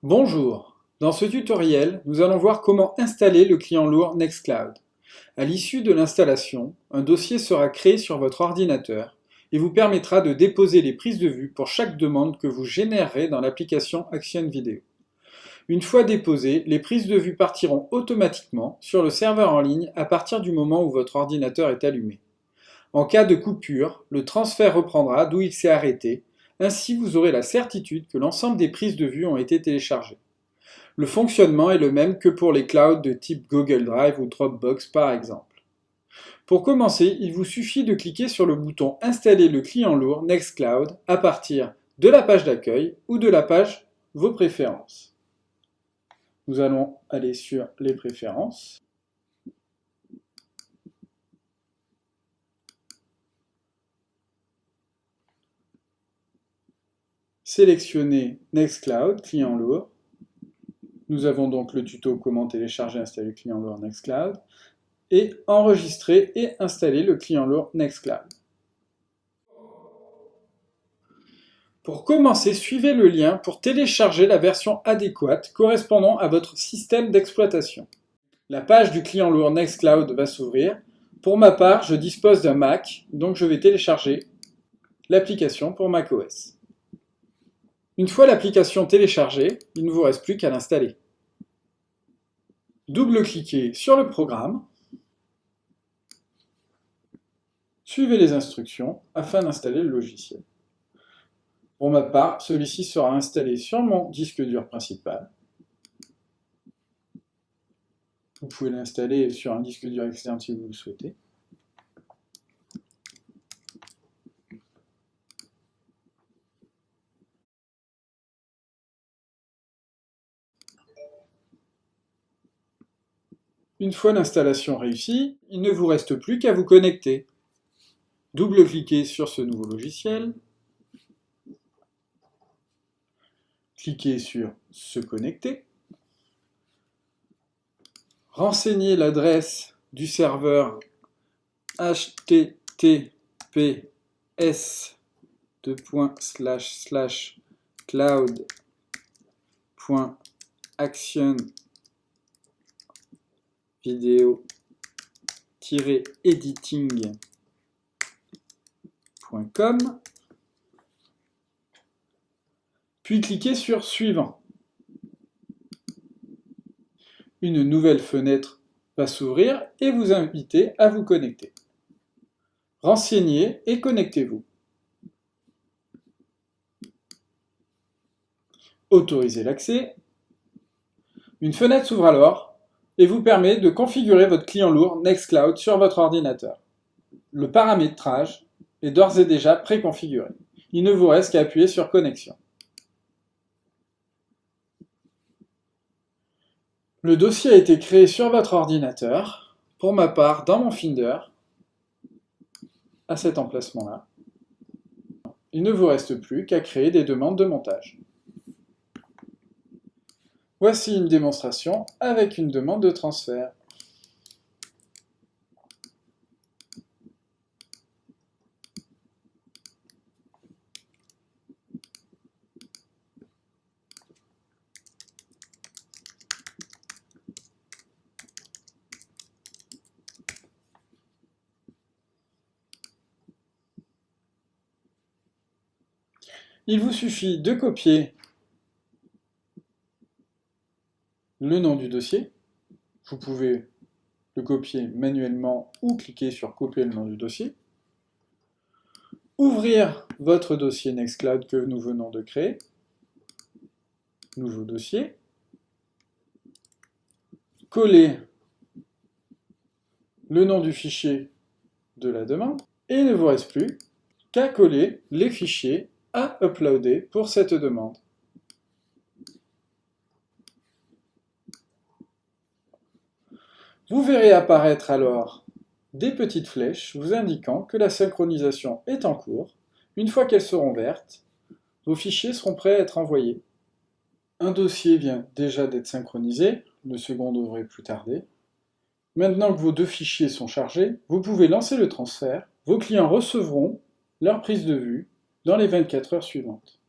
Bonjour, dans ce tutoriel, nous allons voir comment installer le client lourd Nextcloud. À l'issue de l'installation, un dossier sera créé sur votre ordinateur et vous permettra de déposer les prises de vue pour chaque demande que vous générerez dans l'application Action Video. Une fois déposées, les prises de vue partiront automatiquement sur le serveur en ligne à partir du moment où votre ordinateur est allumé. En cas de coupure, le transfert reprendra d'où il s'est arrêté. Ainsi, vous aurez la certitude que l'ensemble des prises de vue ont été téléchargées. Le fonctionnement est le même que pour les clouds de type Google Drive ou Dropbox par exemple. Pour commencer, il vous suffit de cliquer sur le bouton « Installer le client lourd Nextcloud » à partir de la page d'accueil ou de la page « Vos préférences ». Nous allons aller sur « Les préférences ». Sélectionnez Nextcloud, client lourd. Nous avons donc le tuto comment télécharger et installer le client lourd Nextcloud et enregistrer et installer le client lourd Nextcloud. Pour commencer, suivez le lien pour télécharger la version adéquate correspondant à votre système d'exploitation. La page du client lourd Nextcloud va s'ouvrir. Pour ma part, je dispose d'un Mac, donc je vais télécharger l'application pour macOS. Une fois l'application téléchargée, il ne vous reste plus qu'à l'installer. Double-cliquez sur le programme. Suivez les instructions afin d'installer le logiciel. Pour ma part, celui-ci sera installé sur mon disque dur principal. Vous pouvez l'installer sur un disque dur externe si vous le souhaitez. Une fois l'installation réussie, il ne vous reste plus qu'à vous connecter. Double-cliquez sur ce nouveau logiciel. Cliquez sur « Se connecter ». Renseignez l'adresse du serveur https://cloud.action-video-editing.com, puis cliquez sur « Suivant ». Une nouvelle fenêtre va s'ouvrir et vous inviter à vous connecter. Renseignez et connectez-vous. Autorisez l'accès. Une fenêtre s'ouvre alors et vous permet de configurer votre client lourd Nextcloud sur votre ordinateur. Le paramétrage est d'ores et déjà préconfiguré. Il ne vous reste qu'à appuyer sur Connexion. Le dossier a été créé sur votre ordinateur, pour ma part dans mon Finder, à cet emplacement-là. Il ne vous reste plus qu'à créer des demandes de montage. Voici une démonstration avec une demande de transfert. Il vous suffit de copier le nom du dossier. Vous pouvez le copier manuellement ou cliquer sur copier le nom du dossier. Ouvrir votre dossier Nextcloud que nous venons de créer. Nouveau dossier. Coller le nom du fichier de la demande. Et il ne vous reste plus qu'à coller les fichiers à uploader pour cette demande. Vous verrez apparaître alors des petites flèches vous indiquant que la synchronisation est en cours. Une fois qu'elles seront vertes, vos fichiers seront prêts à être envoyés. Un dossier vient déjà d'être synchronisé, le second devrait plus tarder. Maintenant que vos deux fichiers sont chargés, vous pouvez lancer le transfert. Vos clients recevront leur prise de vue dans les 24 heures suivantes.